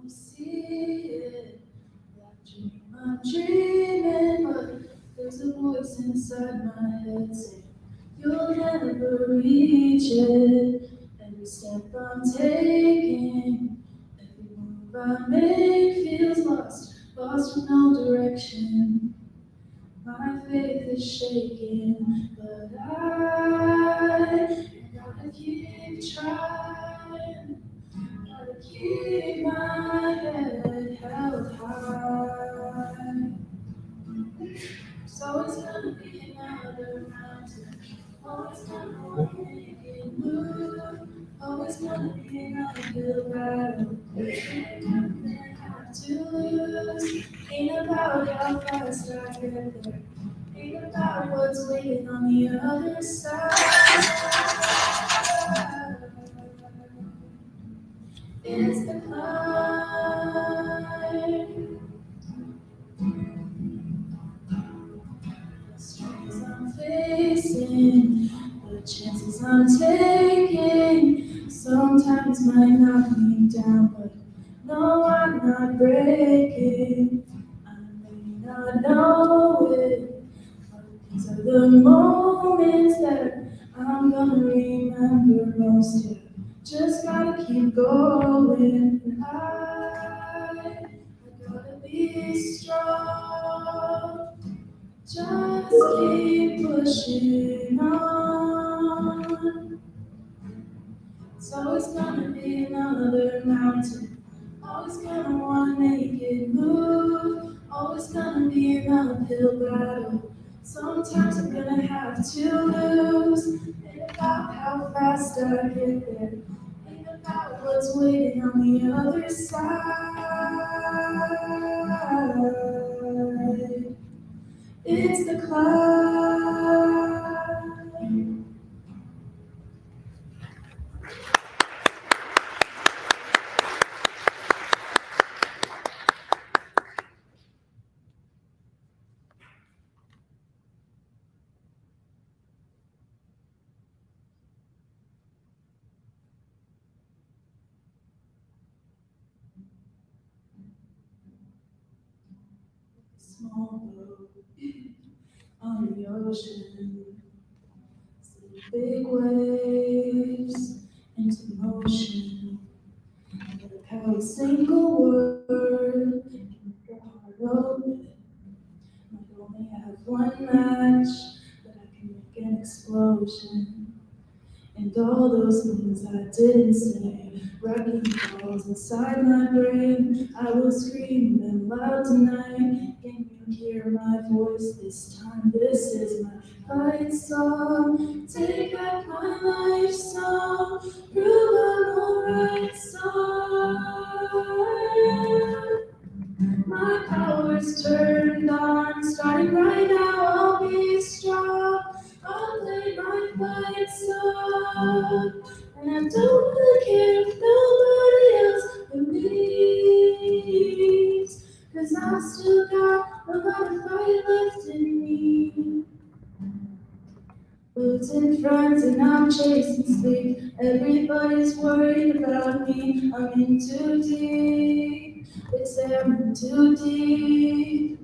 see it. That dream I'm dreaming, but there's a voice inside my head saying, you'll never reach it. Every step I'm taking, every move I make feels lost, lost with no direction. My faith is shaking, but I gotta keep trying. Gotta keep my head held high. So it's gonna be another mountain. Always gonna want to make it move. Always gonna be an uphill battle. Ain't nothing I have to lose. Ain't about how fast I get there. Ain't about what's waiting on the other side. It's the climb. The struggles I'm facing, the chances I'm taking, sometimes might knock me down, but no, I'm not breaking. I may not know it, but these are the moments that I'm gonna remember most. Yeah. Just gotta keep going, and I gotta be strong. Just keep pushing on. It's always gonna be another mountain. Always gonna wanna make it move. Always gonna be an uphill battle. Sometimes I'm gonna have to lose. Ain't about how fast I get there. Ain't about what's waiting on the other side. It's the climb. Small boat on the ocean, see big waves into motion. Look how a single word can make your heart open. Might only have one match, but I can make an explosion. And all those things I didn't say, wrecking balls inside my brain. I will scream them loud tonight. Can you hear my voice this time? This is my fight song. Take back my life song. Prove I'm alright song. My power's turned on, starting right now, I'll be strong. I'll play my fight song, and I don't really care if nobody else believes, 'cause I've still got a lot of fight left in me. Boots in front and I'm chasing sleep. Everybody's worried about me. I'm in too deep. They say I'm in too deep.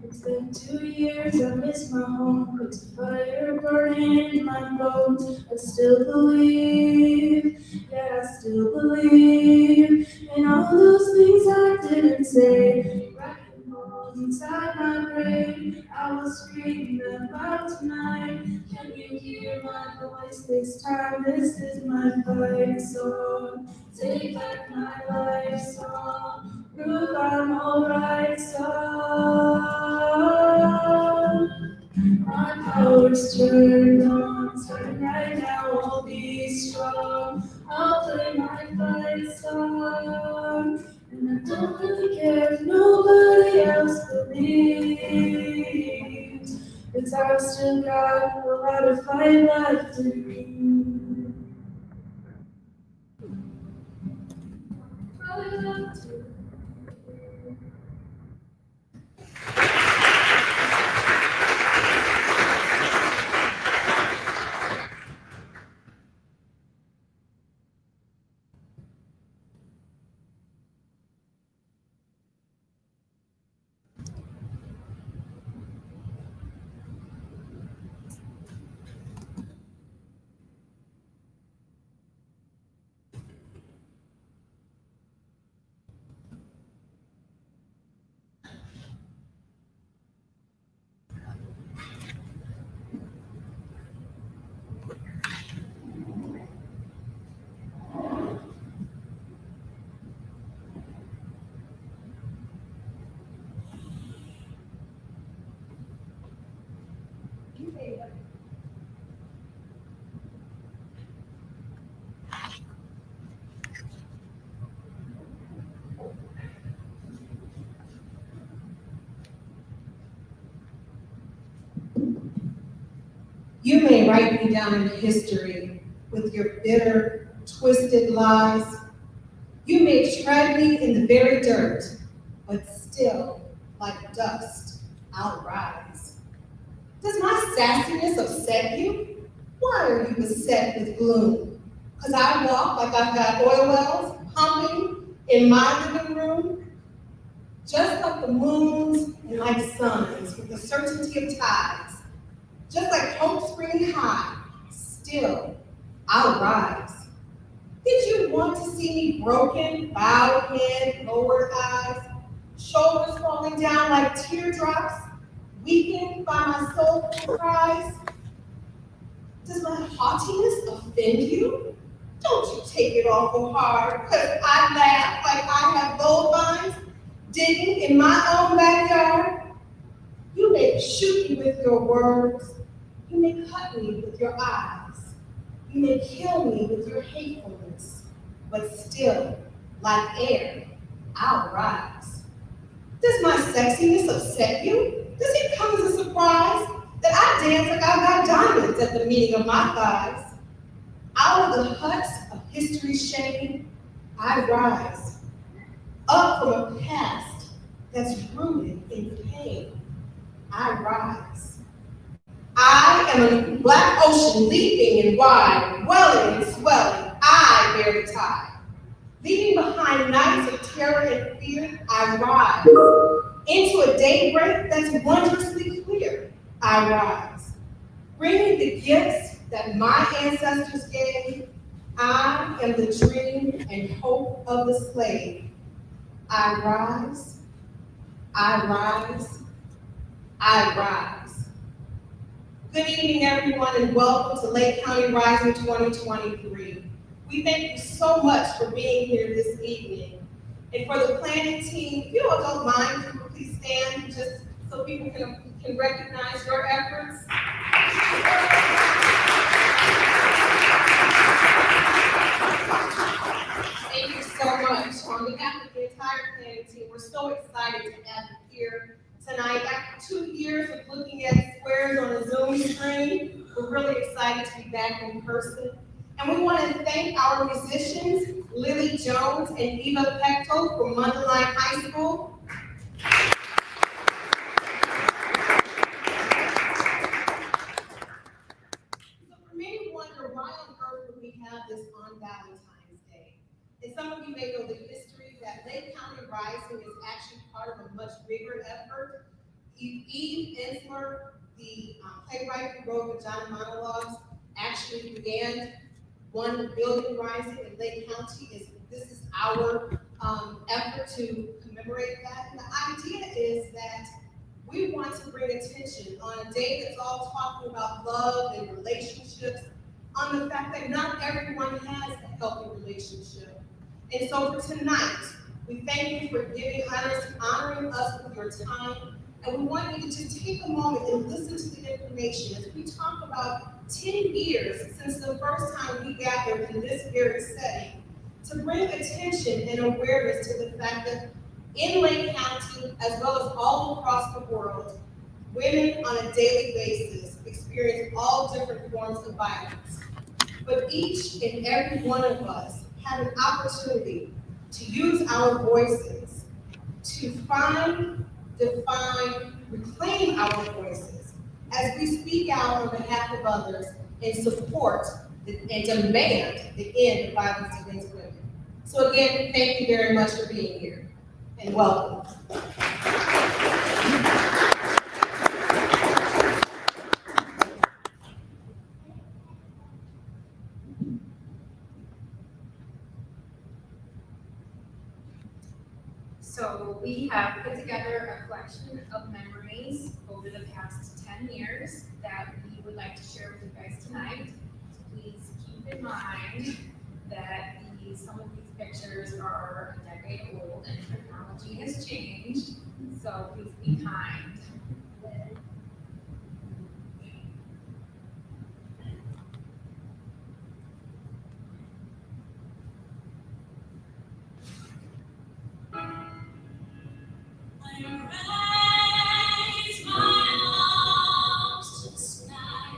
It's been 2 years, I miss my home. It's a fire burning in my bones. I still believe, yeah, I still believe in all those things I didn't say. Racking balls inside my brain. I will scream them out tonight. Can you hear my voice this time? This is my fight song. Take back my life song. Prove I'm alright song. My power's turned on, starting right now, I'll be strong. I'll play my fight song, and I don't really care if nobody else believes, 'cause I've still got a lot of fight left in me. Fight left in me. write me down in history with your bitter, twisted lies. You may tread me in the very dirt, but still, like dust, I'll rise. Does my sassiness upset you? Why are you beset with gloom? Because I walk like I've got oil wells pumping in my living room? Just like the moons and like suns with the certainty of tides, just like hope springing high, still I'll rise. Did you want to see me broken, bowed head, lowered eyes, shoulders falling down like teardrops, weakened by my soulful cries? Does my haughtiness offend you? Don't you take it awful hard, because I laugh like I have gold mines digging in my own backyard. You may shoot me with your words. You may cut me with your eyes. You may kill me with your hatefulness. But still, like air, I'll rise. Does my sexiness upset you? Does it come as a surprise that I dance like I've got diamonds at the meeting of my thighs? Out of the huts of history's shame, I rise. Up from a past that's rooted in pain, I rise. I am a black ocean leaping and wide, welling and swelling, I bear the tide. Leaving behind nights of terror and fear, I rise. Into a daybreak that's wondrously clear, I rise. Bringing the gifts that my ancestors gave, I am the dream and hope of the slave. I rise, I rise, I rise. Good evening, everyone, and welcome to Lake County Rising 2023. We thank you so much for being here this evening. And for the planning team, if you all don't mind, you please stand just so people can recognize your efforts. Thank you so much. On behalf of the entire planning team, we're so excited to have you here tonight. After 2 years of looking at squares on a Zoom screen, we're really excited to be back in person. And we want to thank our musicians, Lily Jones and Eva Pecto from Mundelein High School. So for many wonder, why on earth would we have this on Valentine's Day? And some of you may know the history that Lake County Rising is actually part of a much bigger effort. Eve Ensler, the playwright who wrote the John Monologues, actually began One Building Rising in Lake County. This is our effort to commemorate that. And the idea is that we want to bring attention on a day that's all talking about love and relationships, on the fact that not everyone has a healthy relationship. And so for tonight, we thank you for honoring us with your time. And we want you to just take a moment and listen to the information as we talk about 10 years since the first time we gathered in this very setting to bring attention and awareness to the fact that in Lake County, as well as all across the world, women on a daily basis experience all different forms of violence. But each and every one of us have an opportunity to use our voices to find, define, reclaim our voices as we speak out on behalf of others and support and demand the end of violence against women. So again, thank you very much for being here and welcome. So we have put together a collection of memories over the past 10 years that we would like to share with you guys tonight. So please keep in mind that some of these pictures are a decade old and technology has changed, so please be kind. Raise my arms to the sky.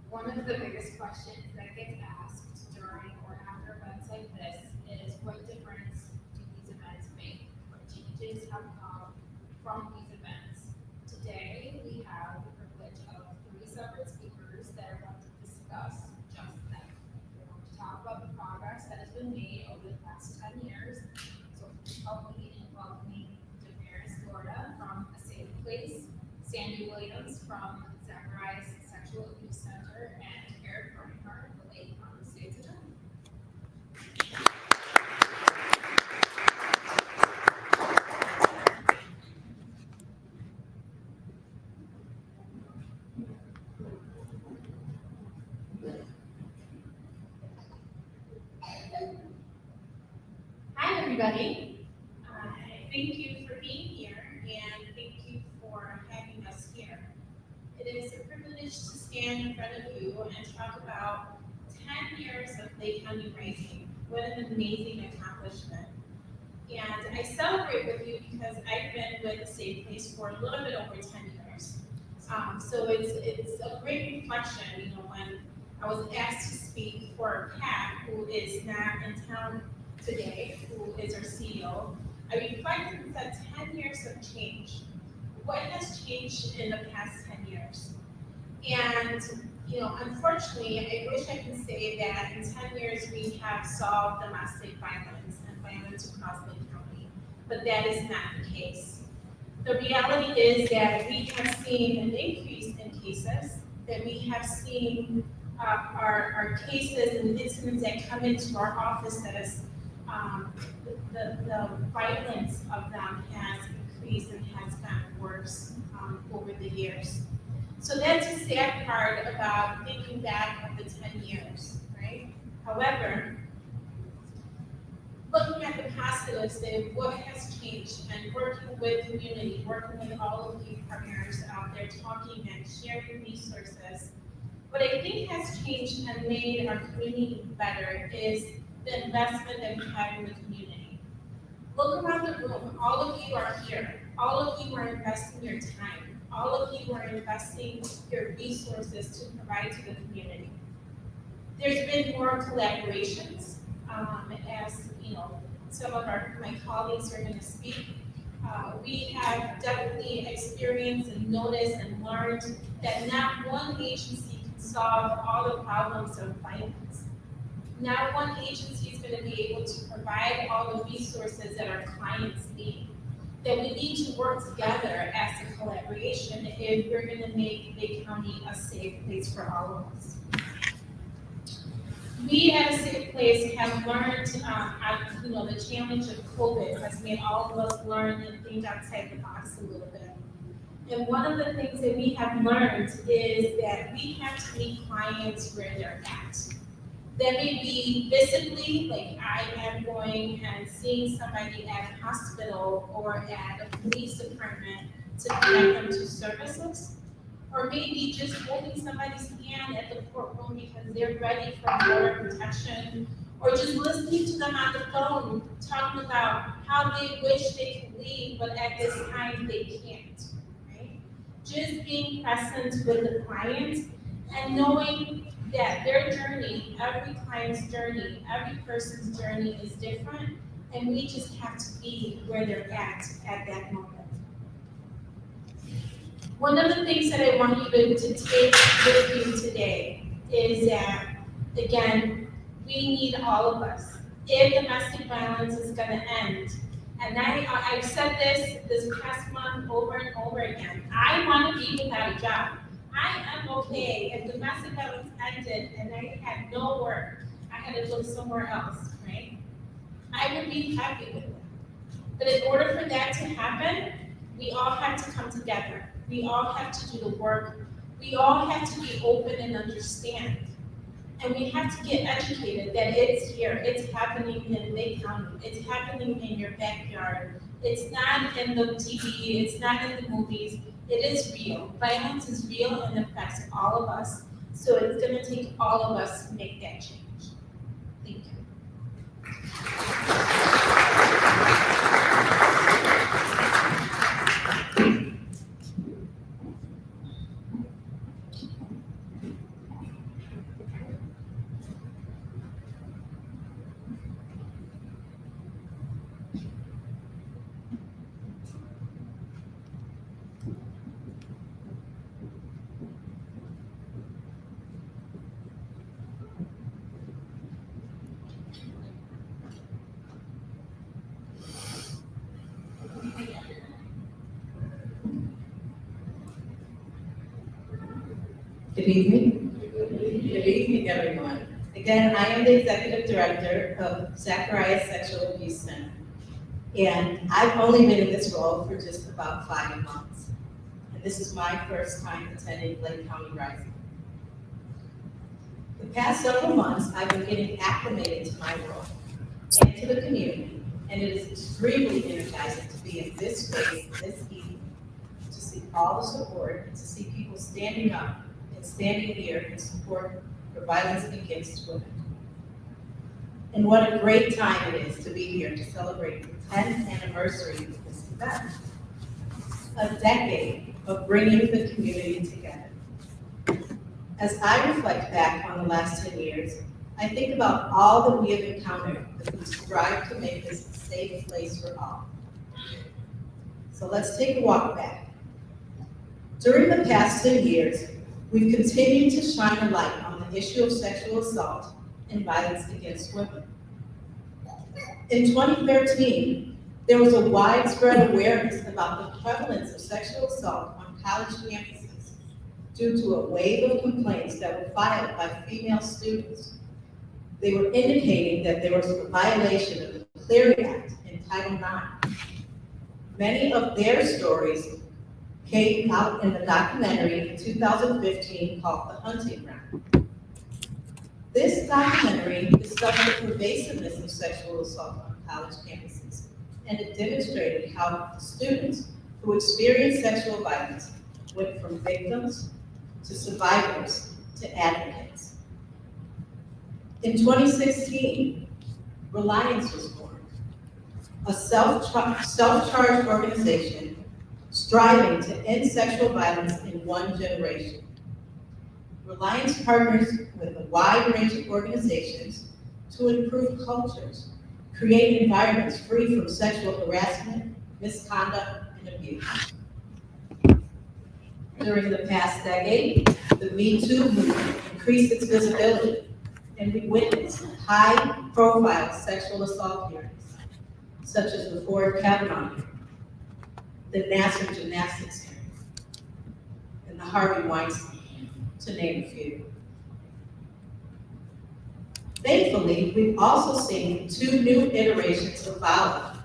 One of the biggest questions that gets asked during or after events like this is what difference do these events make? What changes have come from these events? Today, we have the privilege of three separate speakers that are going to discuss just that. We're going to talk about the progress that has been made over the past 10 years. So help me in welcoming Damaris Florida from A Safe Place, Sandy Williams from Zacharias Sexual Abuse Center, and Eric Bernhardt, the late on the state's attorney. Hi, everybody. Thank you for being here, and thank you for having us here. It is a privilege to stand in front of you and talk about 10 years of Lake County Rising. What an amazing accomplishment. And I celebrate with you because I've been with the Safe Place for a little bit over 10 years. So it's a great reflection, when I was asked to speak for Pat, who is not in town today, who is our CEO. I reflected that 10 years have changed. What has changed in the past 10 years? And, unfortunately, I wish I could say that in 10 years we have solved domestic violence and violence across the county, but that is not the case. The reality is that we have seen an increase in cases, that we have seen our cases and incidents that come into our offices, the violence of them has increased and has gotten worse over the years. So that's the sad part about thinking back of the 10 years, right? However, looking at the positives, then what has changed and working with community, working with all of you partners out there talking and sharing resources. What I think has changed and made our community better is the investment that we have in the community. Look around the room, all of you are here. All of you are investing your time. All of you are investing your resources to provide to the community. There's been more collaborations, as some of my colleagues are going to speak. We have definitely experienced and noticed and learned that not one agency can solve all the problems of violence. Not one agency is going to be able to provide all the resources that our clients need. That we need to work together as a collaboration if we're going to make Lake County a safe place for all of us. We at a safe place have learned, the challenge of COVID has made all of us learn and think outside the box a little bit. And one of the things that we have learned is that we have to meet clients where they're at. That may be visibly, like I am going and seeing somebody at a hospital or at a police department to connect them to services. Or maybe just holding somebody's hand at the courtroom because they're ready for border protection. Or just listening to them on the phone, talking about how they wish they could leave, but at this time they can't, right? Just being present with the client and knowing that their journey, every client's journey, every person's journey is different, and we just have to be where they're at that moment. One of the things that I want you to take with you today is that, again, we need all of us. If domestic violence is going to end, and I've said this past month over and over again, I want to be without a job. I am okay if domestic violence ended and I had no work, I had to look somewhere else, right? I would be happy with it. But in order for that to happen, we all have to come together. We all have to do the work. We all have to be open and understand. And we have to get educated that it's here, it's happening in Lake County, it's happening in your backyard. It's not in the TV, it's not in the movies. It is real. Violence is real and affects all of us. So it's going to take all of us to make that change. Thank you. Good evening. Good evening, everyone. Again, I am the Executive Director of Zacharias Sexual Abuse Center. And I've only been in this role for just about 5 months. And this is my first time attending Lake County Rising. The past several months, I've been getting acclimated to my role and to the community. And it is extremely energizing to be in this space this evening, to see all the support and to see people standing up and standing here in support for violence against women. And what a great time it is to be here to celebrate the 10th anniversary of this event. A decade of bringing the community together. As I reflect back on the last 10 years, I think about all that we have encountered as we strive to make this a safe place for all. So let's take a walk back. During the past 10 years, we've continued to shine a light on the issue of sexual assault and violence against women. In 2013, there was a widespread awareness about the prevalence of sexual assault on college campuses due to a wave of complaints that were filed by female students. They were indicating that there was a violation of the Clery Act in Title IX. Many of their stories came out in the documentary in 2015 called The Hunting Ground. This documentary discussed the pervasiveness of sexual assault on college campuses, and it demonstrated how students who experienced sexual violence went from victims to survivors to advocates. In 2016, Reliance was born, a self-charged organization striving to end sexual violence in one generation. Reliance partners with a wide range of organizations to improve cultures, create environments free from sexual harassment, misconduct, and abuse. During the past decade, the Me Too movement increased its visibility, and we witnessed high-profile sexual assault hearings, such as the Ford Kavanaugh hearing, the Nassar Gymnastics hearing, and the Harvey Weinstein hearing, to name a few. Thankfully, we've also seen 2 new iterations of VAWA,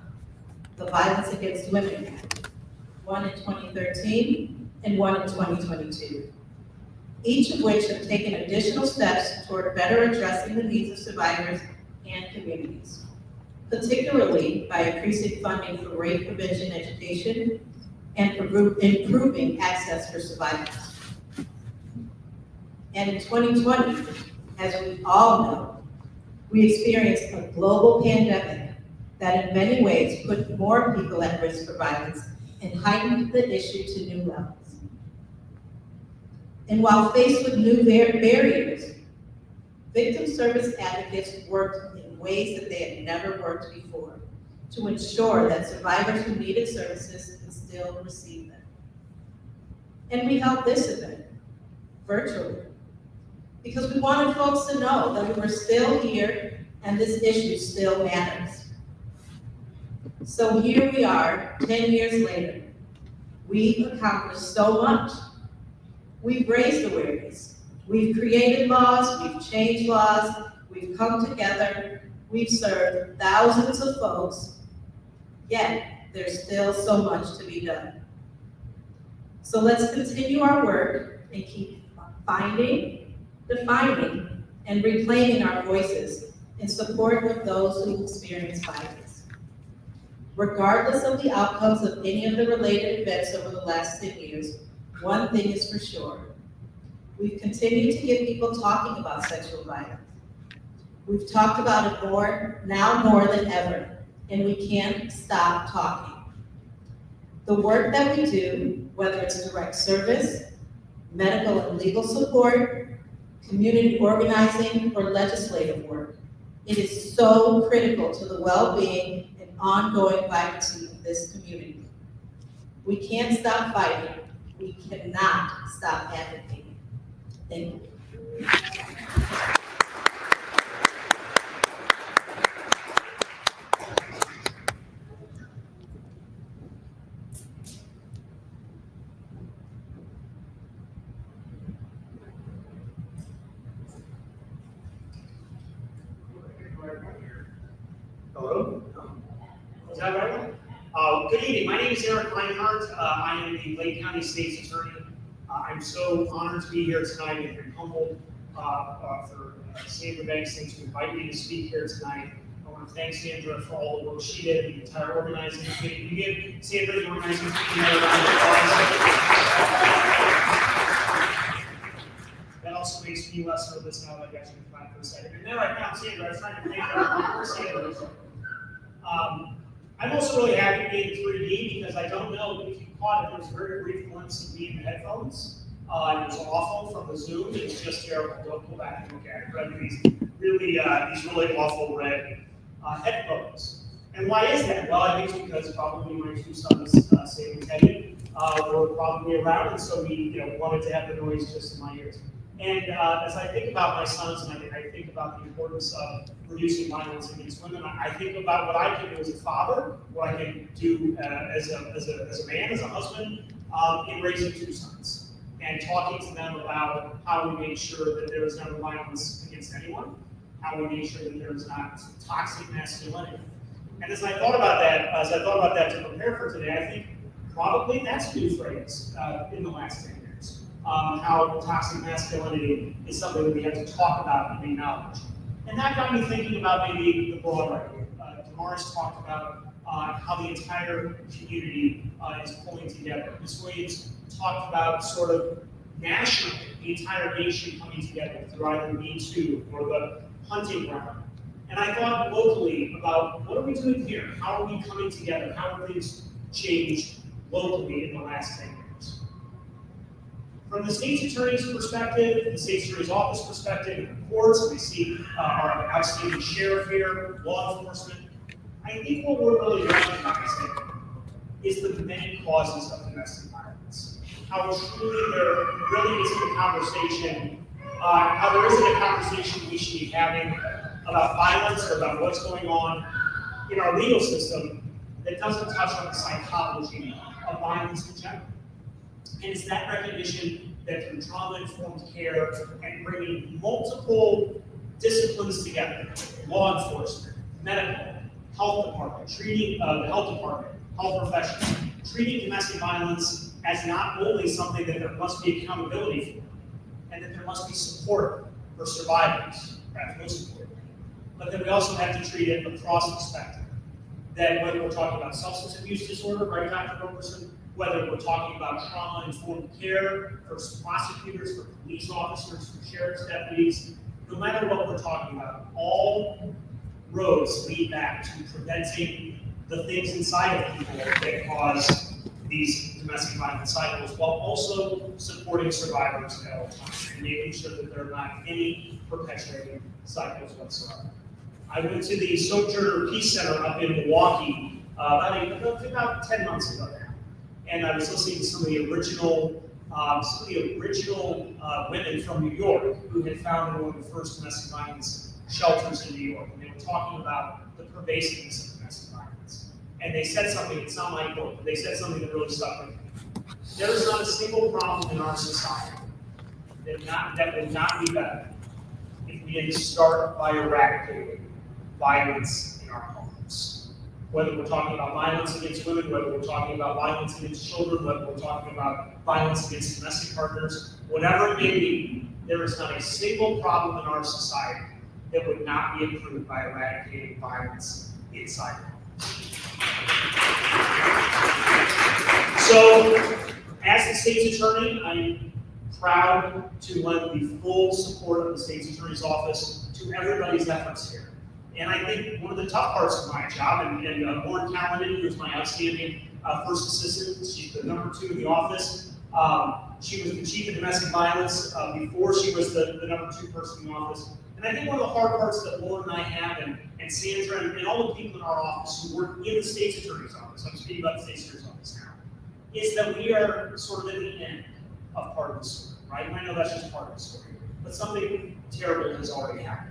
the Violence Against Women Act, one in 2013 and one in 2022, each of which have taken additional steps toward better addressing the needs of survivors and communities, particularly by increasing funding for rape prevention education and improving access for survivors. And in 2020, as we all know, we experienced a global pandemic that in many ways put more people at risk for violence and heightened the issue to new levels. And while faced with new barriers, victim service advocates worked in ways that they had never worked before to ensure that survivors who needed services could still receive them. And we held this event virtually because we wanted folks to know that we were still here and this issue still matters. So here we are, 10 years later. We've accomplished so much. We've raised awareness. We've created laws, we've changed laws, we've come together, we've served thousands of folks, yet there's still so much to be done. So let's continue our work and keep finding, defining, and reclaiming our voices in support of those who experience violence. Regardless of the outcomes of any of the related events over the last 10 years, one thing is for sure. We've continued to get people talking about sexual violence. We've talked about it now more than ever, and we can't stop talking. The work that we do, whether it's direct service, medical and legal support, community organizing, or legislative work, it is so critical to the well-being and ongoing vibrancy of this community. We can't stop fighting. We cannot stop advocating. Thank you. Hello? Is that right? Good evening. My name is Eric Reinhardt. I am the Lake County State's Attorney. I'm so honored to be here tonight and very humbled for Sandra Banks to invite me to speak here tonight. I want to thank Sandra for all the work she did and the entire organizing committee. You give Sandra the organizing committee a round of applause. That also makes me less nervous now that I got you to clap for a second. And then I found Sandra. I was trying to thank her for Sandra. I'm also really happy to be in 3D because I don't know if you caught it. There was a very brief glimpse of me in the headphones. It was awful from the Zoom. It was just terrible. Don't go back and look at it. But these really awful red headphones. And why is that? Well, I think it's because probably my two sons, Sam and Teddy, were probably around, and so we wanted to have the noise just in my ears. And as I think about my sons, and I think about the importance of reducing violence against women, I think about what I can do as a father, what I can do as a man, as a husband, in raising two sons, and talking to them about how we make sure that there is no violence against anyone, how we make sure that there is not toxic masculinity. And as I thought about that to prepare for today, I think probably that's a new phrase in the last 10 years. How toxic masculinity is something that we have to talk about and acknowledge. And that got me thinking about maybe the broader idea. Damaris talked about how the entire community is pulling together. Ms. Williams talked about sort of nationally, the entire nation coming together through either Me Too or the hunting ground. And I thought locally about what are we doing here? How are we coming together? How have things changed locally in the last 10 years? From the state's attorney's perspective, the state's attorney's office perspective, the courts, we see our outstanding sheriff here, law enforcement. I think what we're really recognizing is the many causes of domestic violence. How truly there really isn't a conversation, how there isn't a conversation we should be having about violence or about what's going on in our legal system that doesn't touch on the psychology of violence in general. And it's that recognition that through trauma-informed care and bringing multiple disciplines together, law enforcement, medical, health department, treating the health department, health professionals, treating domestic violence as not only something that there must be accountability for, and that there must be support for survivors, perhaps most importantly, but then we also have to treat it across the spectrum. That whether we're talking about substance abuse disorder, right, Dr. Roberson, whether we're talking about trauma-informed care for prosecutors, for police officers, for sheriff's deputies, no matter what we're talking about, all roads lead back to preventing the things inside of people that cause these domestic violence cycles, while also supporting survivors at all times and making sure that there are not any perpetuating cycles whatsoever. I went to the Sojourner Peace Center up in Milwaukee about 10 months ago now, and I was listening to some of the original women from New York who had founded one of the first domestic violence shelters in New York, and they were talking about the pervasiveness of domestic violence. And they said something, it's not my quote, but they said something that really stuck with me. There is not a single problem in our society that would not be better if we didn't start by eradicating violence in our homes. Whether we're talking about violence against women, whether we're talking about violence against children, whether we're talking about violence against domestic partners, whatever it may be, there is not a single problem in our society that would not be improved by eradicating violence inside the home. So, as the state's attorney, I'm proud to lend the full support of the state's attorney's office to everybody's efforts here. And I think one of the tough parts of my job, and Lauren Callahan, who is my outstanding first assistant, she's the #2 in the office. She was the chief of domestic violence before she was the #2 person in the office. And I think one of the hard parts that Lauren and I have, and Sandra, and all the people in our office who work in the state's attorney's office, I'm speaking about the state's attorney's office now, is that we are sort of at the end of part of the story, right? And I know that's just part of the story, but something terrible has already happened.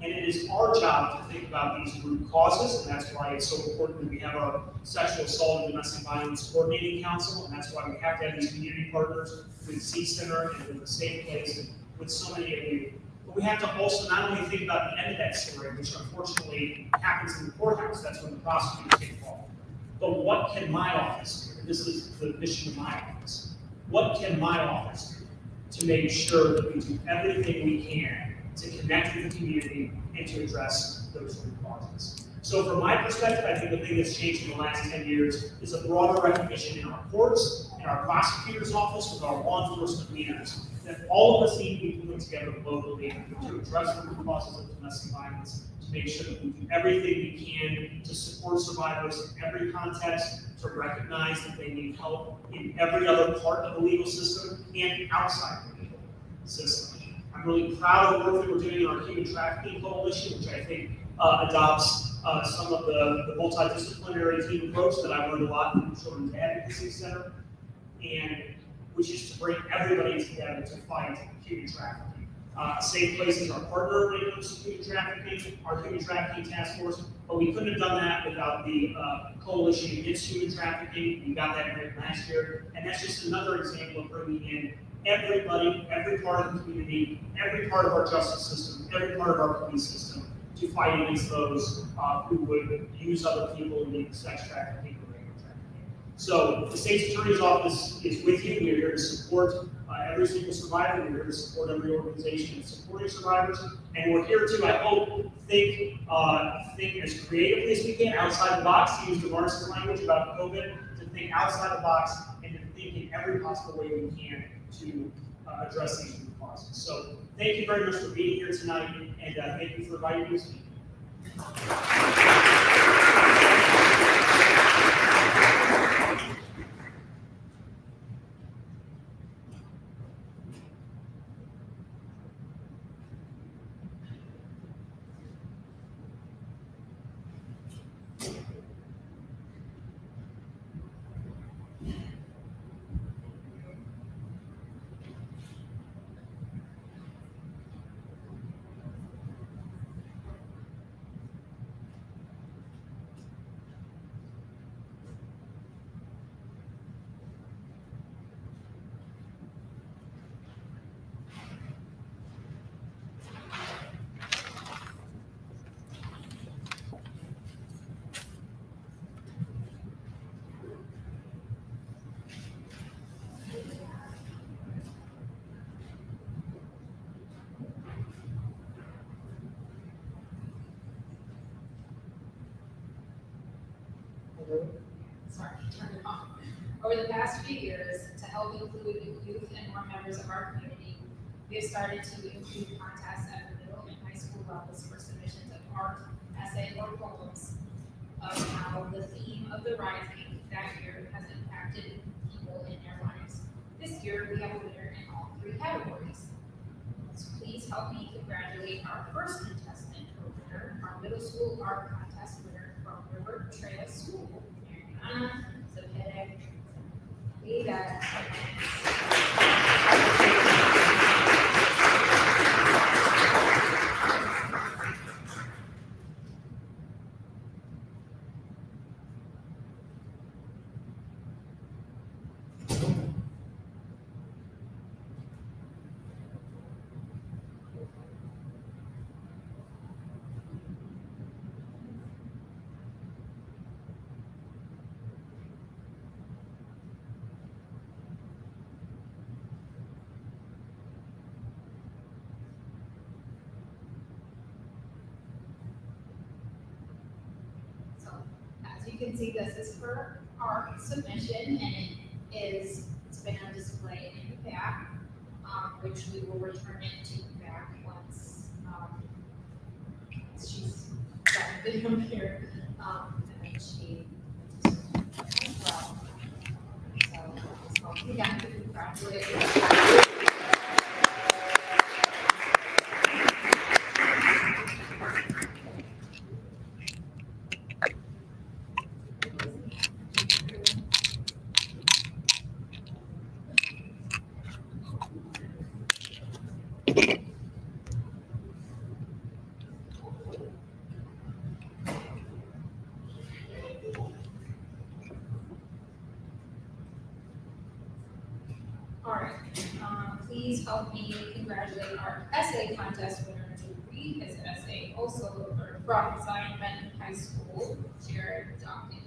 And it is our job to think about these root causes, and that's why it's so important that we have our Sexual Assault and Domestic Violence Coordinating Council, and that's why we have to have these community partners with C Center and with the Safe Place and with so many of you. But we have to also not only think about the end of that story, which unfortunately happens in the courthouse, that's when the prosecutors get involved. But what can my office do? This is the mission of my office. What can my office do to make sure that we do everything we can to connect with the community and to address those root causes? So from my perspective, I think the thing that's changed in the last 10 years is a broader recognition in our courts, in our prosecutor's office, with our law enforcement leaders, that all of us need to be pulling together locally to address the root causes of domestic violence, to make sure that we do everything we can to support survivors in every context, to recognize that they need help in every other part of the legal system and outside the legal system. I'm really proud of the work that we're doing in our Human Trafficking Coalition, which I think adopts some of the multidisciplinary team approach that I learned a lot from the Children's Advocacy Center, and which is to bring everybody together to fight human trafficking. Safe Place is our partner when it comes to human trafficking, our human trafficking task force, but we couldn't have done that without the Coalition Against Human Trafficking. We got that grant last year, and that's just another example of bringing in everybody, every part of the community, every part of our justice system, every part of our police system to fight against those who would use other people in sex trafficking or human trafficking. So the state's attorney's office is with you. We're here to support every single survivor. We're here to support every organization that's supporting survivors, and we're here to, I hope, think as creatively as we can, outside the box, to use DeMar's language about COVID, to think outside the box and to think in every possible way we can to address these root causes. So thank you very much for being here tonight, and thank you for inviting me to speak. Sorry, turn it off. Over the past few years, to help include youth and more members of our community, we have started to include contests at the middle and high school levels for submissions of art, essay, or poems of how the theme of the rising that year has impacted people in their lives. This year, we have a winner in all 3 categories. So please help me congratulate our first contestant or winner, our middle school art contest winner from River Trail School. Mariana Zepede Vega. You can see this is for our submission, and it's been on display in the back, which we will return it to the back once she's got the video here, and then she well. So again, congratulations. All right, please help me congratulate our essay contest winner to read his essay, also from Valentine High School, Jared Dawkins.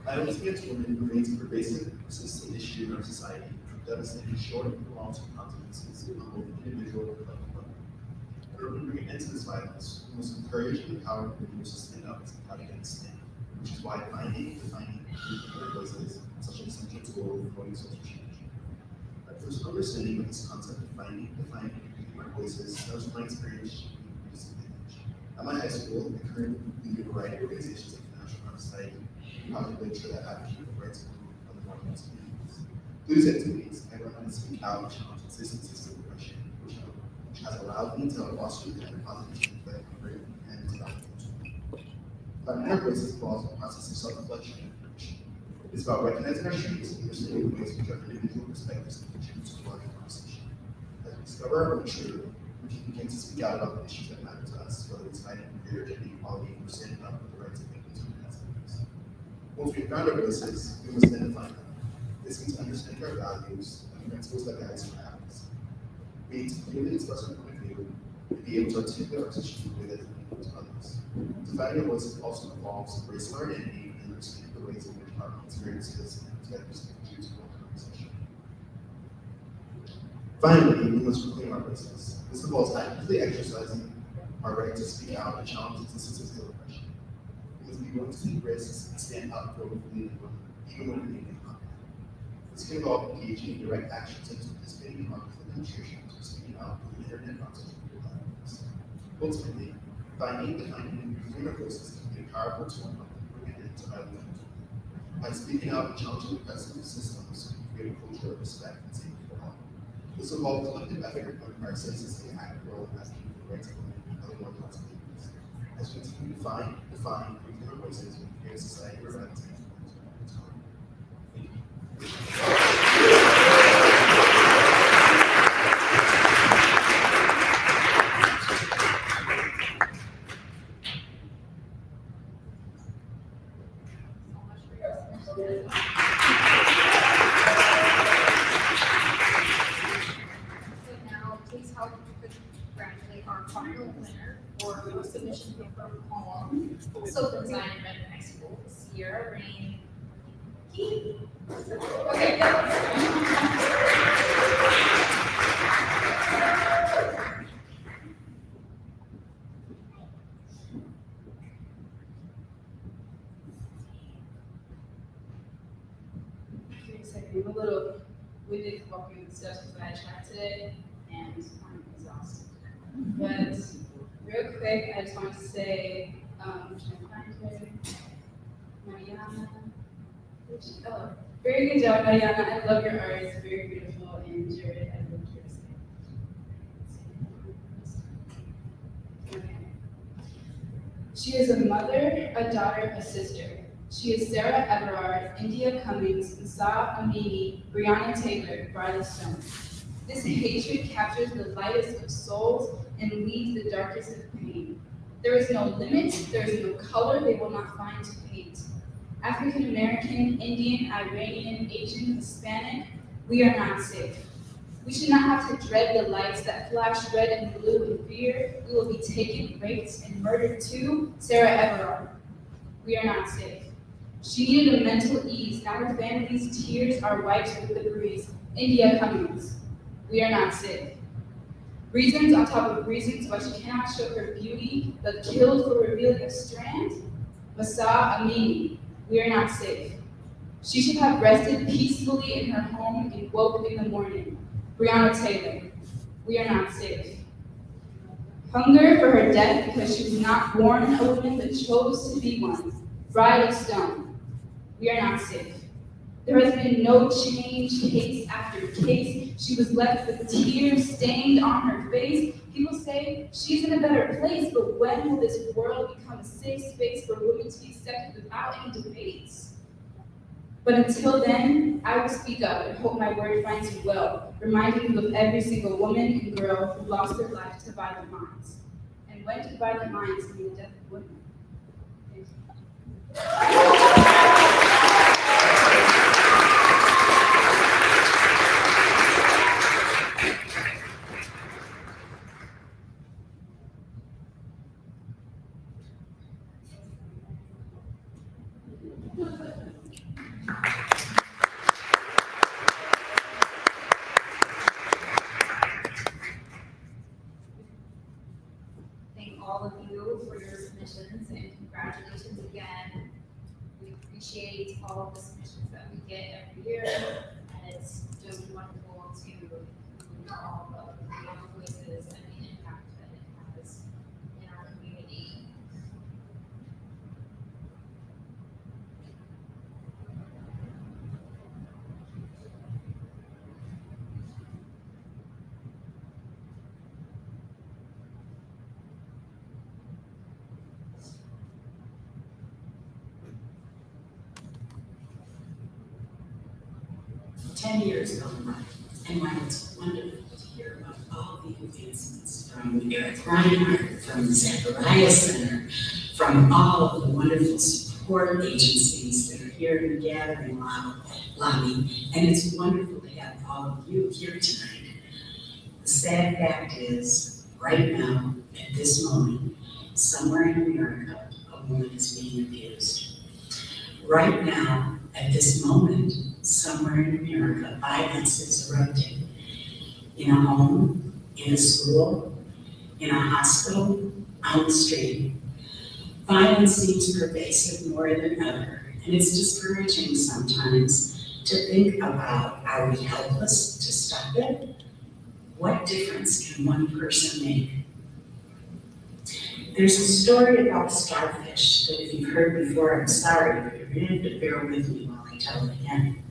Violence against women remains a pervasive, persistent issue in our society, with devastating short and long-term consequences on both the individual and collective level. In order to bring an end to this violence, we must encourage and empower individuals to stand up and speak out against it, which is why defining, other voices is such an essential tool in promoting social change. My personal understanding of this concept of defining, our voices, that was my experience at my high school, I currently lead a variety of organizations like the National Honor Society, how to make sure that advocate for rights of other marginalized communities. Through these activities, I learned how to speak out and challenge existing system of oppression, which has allowed me to foster the positive change that I bring and develop. Finding our voices involves a process of self-reflection and reflection. It's about recognizing our strengths and understanding the ways in which our individual perspectives can contribute to the larger conversation. As we discover our own truth, we can begin to speak out about the issues that matter to us, whether it's fighting for greater gender equality or standing up for the rights of victims of domestic abuse. Once we've found our voices, we must then define them. This means understanding our values and the principles that guide us in our actions. We need to clearly express our point of view and be able to articulate our position in a way that is meaningful to others. Defining our voices also involves embracing our identity and understanding the ways in which our experiences and perspectives contribute to our conversation. Finally, we must reclaim our voices. This involves actively exercising our right to speak out and challenge instances of oppression. We must be willing to take risks and stand up for what we believe in, even when it may be uncomfortable. This can involve engaging in direct action such as participating in harmful demonstrations or speaking out with the internet content or platforms. Ultimately, defining, and using our voices can be a powerful tool in bringing an end to violence. By speaking out and challenging oppressive systems, we create a culture of respect and safety for all. This involves collective effort on our citizens to act role in asking for the rights of women and other marginalized communities. As we continue to define, and reclaim our voices, we create a society where violence is harm. Thank you. So now, please help congratulate our final winner for the submission paper poem, also designed at Mundelein High School, Sierra Rain. Okay, I'm a little winded walking the steps because I tried today and I'm exhausted. But real quick, I just want to say, Mariana. Oh, very good job, Mariana. I love your art. It's very beautiful. And Jared, I love your style. She is a mother, a daughter, a sister. She is Sarah Everard, India Cummings, Nsa Amini, Breonna Taylor, Bridal Stone. This hatred captures the lightest of souls and leads the darkest of pain. There is no limit, there is no color they will not find to paint. African American, Indian, Iranian, Asian, Hispanic, we are not safe. We should not have to dread the lights that flash red and blue in fear. We will be taken, raped, and murdered too. Sarah Everard, we are not safe. She needed a mental ease. Now her family's tears are wiped with the breeze. India Cummings, we are not safe. Reasons on top of reasons why she cannot show her beauty, but killed for revealing a strand. Masa Amini, we are not safe. She should have rested peacefully in her home and woke in the morning. Breonna Taylor, we are not safe. Hunger for her death because she was not born a woman but chose to be one. Bridal Stone, we are not safe. There has been no change, case after case. She was left with tears stained on her face. People say she's in a better place, but when will this world become a safe space for women to be accepted without any debates? But until then, I will speak up and hope my word finds you well, reminding you of every single woman and girl who lost their life to violent minds. And when did violent minds mean the death of women? Thank you. submissions, and congratulations again. We appreciate all of the submissions that we get every year, and it's just wonderful to hear all of the voices and the impact that it has in our community. Ten years gone by, and while it's wonderful to hear about all the advancements from Eric Reinhardt, from the Zachariah Center, from all of the wonderful support agencies that are here in the gathering lobby, and it's wonderful to have all of you here tonight. The sad fact is, right now, at this moment, somewhere in America, a woman is being abused. Right now, at this moment, somewhere in America, violence is erupting. In a home, in a school, in a hospital, on the street. Violence seems pervasive more than ever, and it's discouraging sometimes to think about, are we helpless to stop it? What difference can one person make? There's a story about a starfish that if you've heard before, I'm sorry, but you're going to have to bear with me while I tell it again.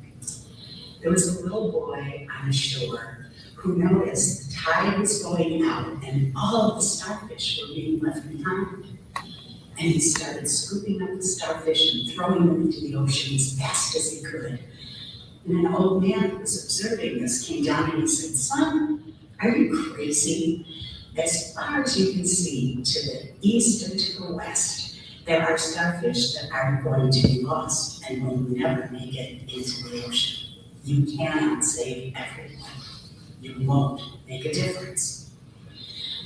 There was a little boy on the shore who noticed the tide was going out and all of the starfish were being left behind. And he started scooping up the starfish and throwing them into the ocean as fast as he could. And an old man who was observing this came down and he said, "Son, are you crazy? As far as you can see, to the east and to the west, there are starfish that are going to be lost and will never make it into the ocean. You cannot save everyone. You won't make a difference."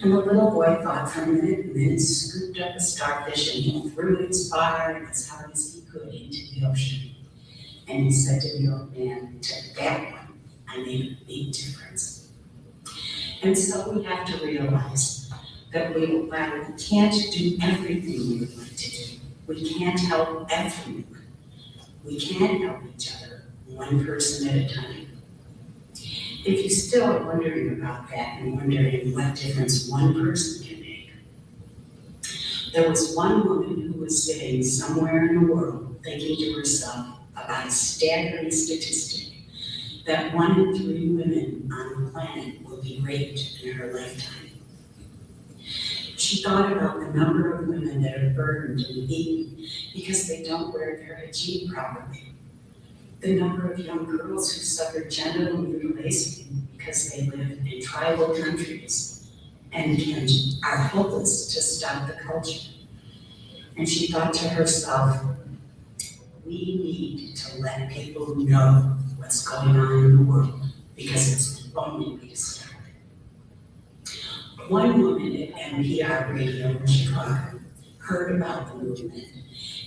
And the little boy thought for a minute and then scooped up a starfish and he threw it as far and as hard as he could into the ocean. And he said to the old man, "To that one, I made a big difference." And so we have to realize that while we can't do everything we would like to do, we can't help everyone. We can help each other, one person at a time. If you still are wondering about that and wondering what difference one person can make, there was one woman who was sitting somewhere in the world thinking to herself about a staggering statistic that 1 in 3 women on the planet will be raped in her lifetime. She thought about the number of women that are burdened and beaten because they don't wear their hygiene properly. The number of young girls who suffer genital mutilation because they live in tribal countries and are hopeless to stop the culture. And she thought to herself, we need to let people know what's going on in the world because it's the only way to stop it. One woman at NPR radio in Chicago heard about the movement,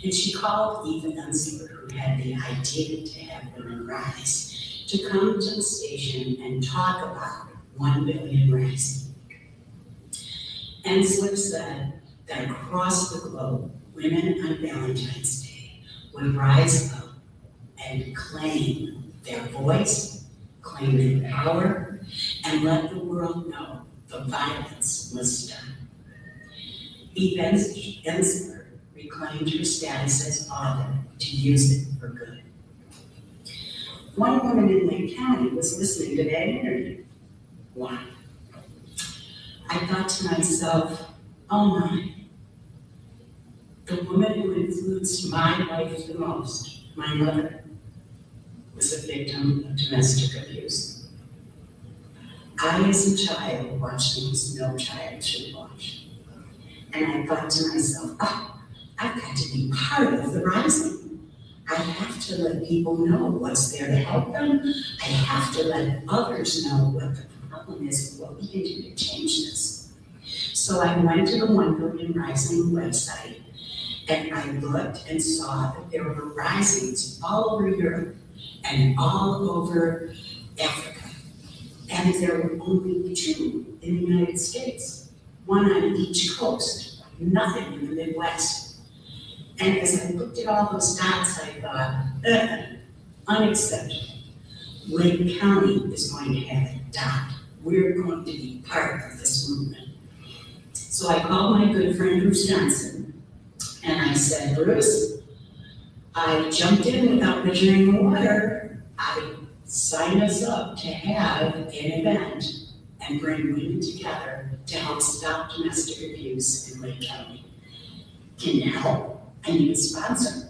and she called Eva Unchained, who had the idea to have women rise, to come to the station and talk about 1 billion rising. Ensler said that across the globe, women on Valentine's Day would rise up and claim their voice, claim their power, and let the world know the violence must stop. Eve Ensler reclaimed her status as author to use it for good. One woman in Lake County was listening to that interview. Why? I thought to myself, oh my, the woman who influenced my life the most, my mother, was a victim of domestic abuse. I, as a child, watched things no child should watch. And I thought to myself, oh, I've got to be part of the rising. I have to let people know what's there to help them. I have to let others know what the problem is and what we can do to change this. So I went to the 1 Billion Rising website and I looked and saw that there were risings all over Europe and all over Africa. And there were only 2 in the United States, 1 on each coast. nothing in the Midwest. And as I looked at all those dots, I thought, unacceptable. Lake County is going to have a dot. We're going to be part of this movement. So I called my good friend Bruce Johnson, and I said, Bruce, I jumped in without measuring the water. I signed us up to have an event and bring women together to help stop domestic abuse in Lake County. Can you help? I need a sponsor.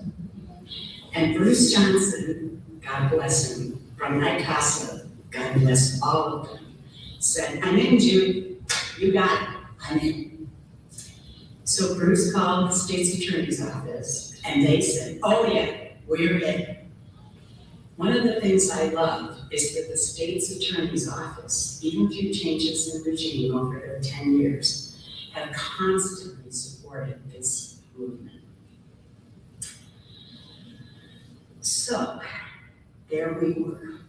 And Bruce Johnson, God bless him, from my casa, God bless all of them, said, I'm in, Jude. You got it. I'm in. So Bruce called the state's attorney's office, and they said, oh yeah, we're in. One of the things I love is that the state's attorney's office, even through changes in regime over their 10 years, have constantly supported this movement. So, there we were.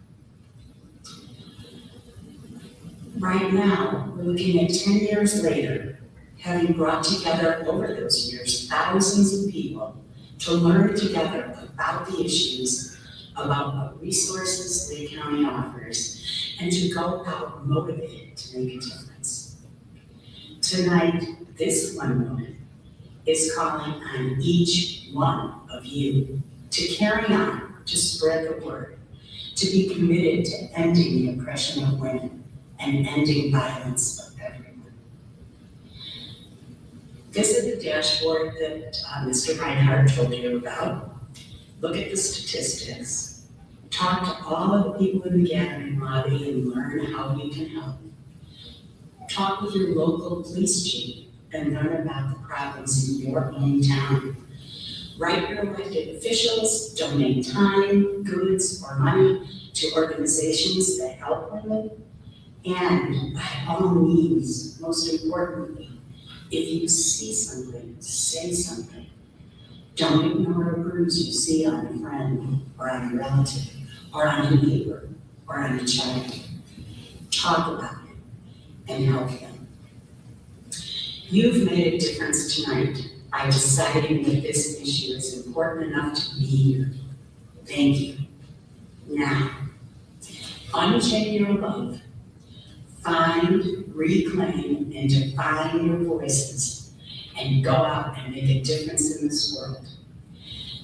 Right now, we're looking at 10 years later, having brought together over those years thousands of people to learn together about the issues, about what resources Lake County offers, and to go out motivated to make a difference. Tonight, this one woman is calling on each one of you to carry on, to spread the word, to be committed to ending the oppression of women and ending violence of everyone. Visit the dashboard that Mr. Reinhardt told you about. Look at the statistics. Talk to all of the people in the gathering lobby and learn how you can help. Talk with your local police chief and learn about the problems in your own town. Write your elected officials, donate time, goods, or money to organizations that help women. And by all means, most importantly, if you see something, say something. Don't ignore a bruise you see on a friend or on a relative or on a neighbor or on a child. Talk about it and help them. You've made a difference tonight by deciding that this issue is important enough to be here. Thank you. Now, unchain your love. Find, reclaim, and define your voices, and go out and make a difference in this world.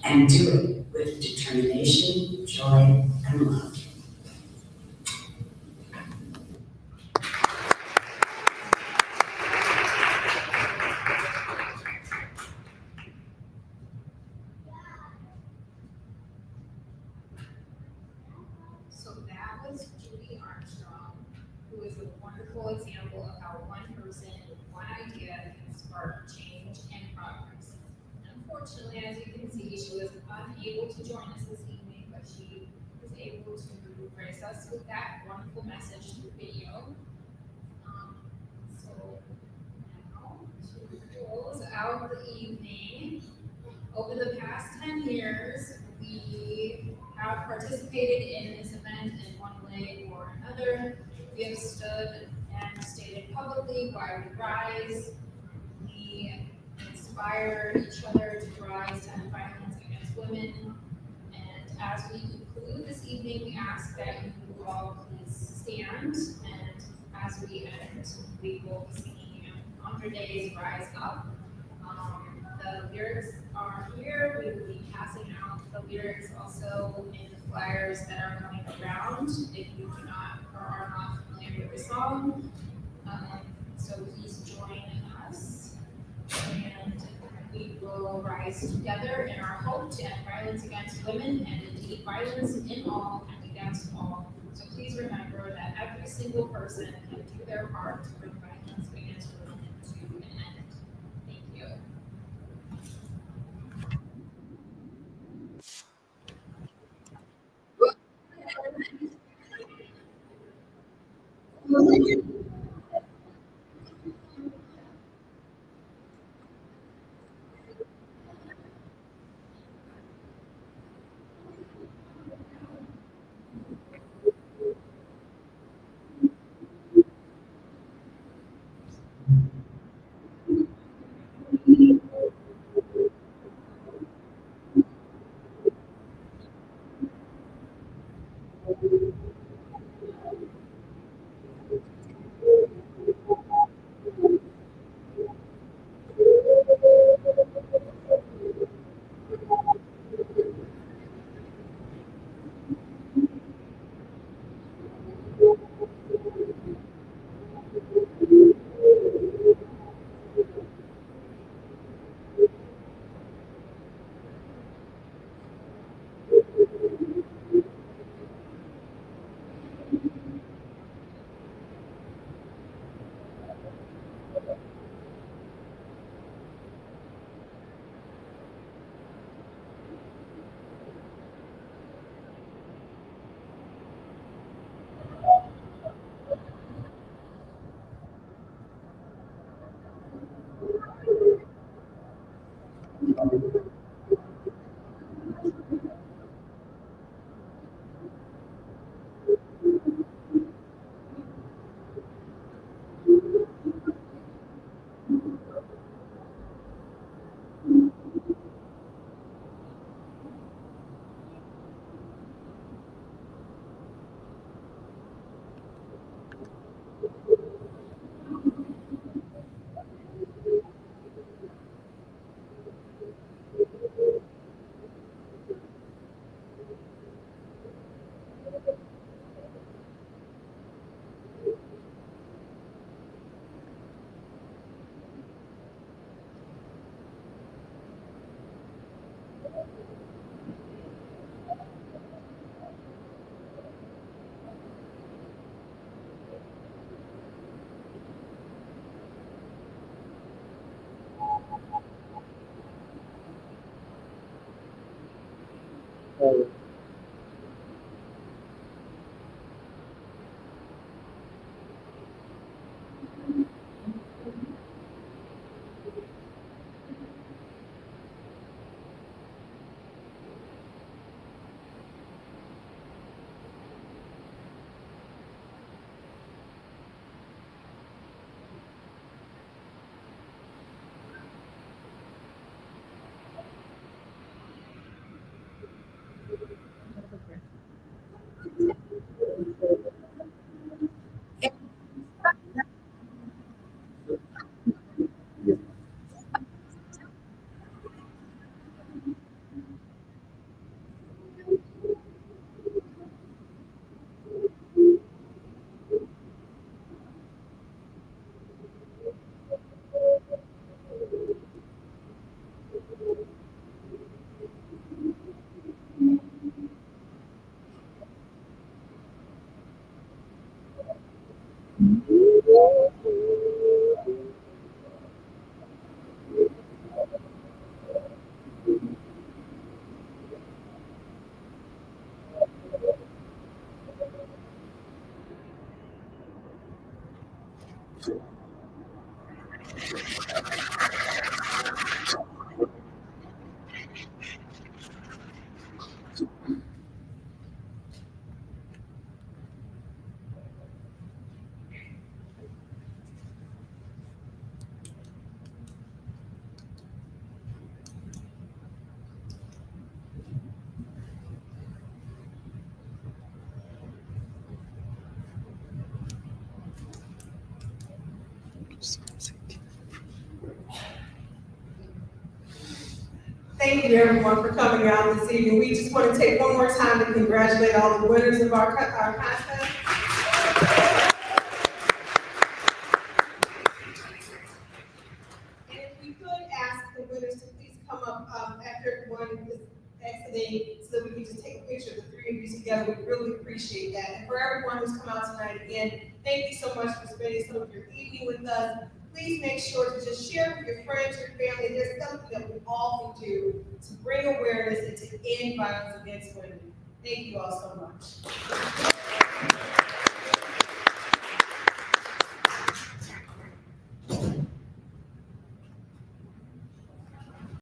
And do it with determination, joy, and love. So that was Judy Armstrong, who is a wonderful example of how one person, one idea can spark change and progress. Unfortunately, as you can see, she was unable to join us this evening, but she was able to grace us with that wonderful message through video. So now, to close out the evening, over the past 10 years, we have participated in this event in one way or another. We have stood and stated publicly why we rise. We inspire each other to rise to end violence against women. And as we conclude this evening, we ask that you all please stand. And as we end, we will be singing 100 Days Rise Up. The lyrics are here. We will be passing out the lyrics also in the flyers that are going around if you do not or are not familiar with the song. So please join us, and we will rise together in our hope to end violence against women and indeed violence in all and against all. So please remember that every single person can do their part to bring violence against women to an end. Thank you. Thank you everyone for coming out this evening. We just want to take one more time to congratulate all the winners of our contest. And if we could ask the winners to please come up after everyone is exiting so that we can just take a picture of the three of you together. We really appreciate that. And for everyone who's come out tonight, again, thank you so much for spending some of your evening with us. Please make sure to just share with your friends, your family. There's something that we all can do to bring awareness and to end violence against women. Thank you all so much.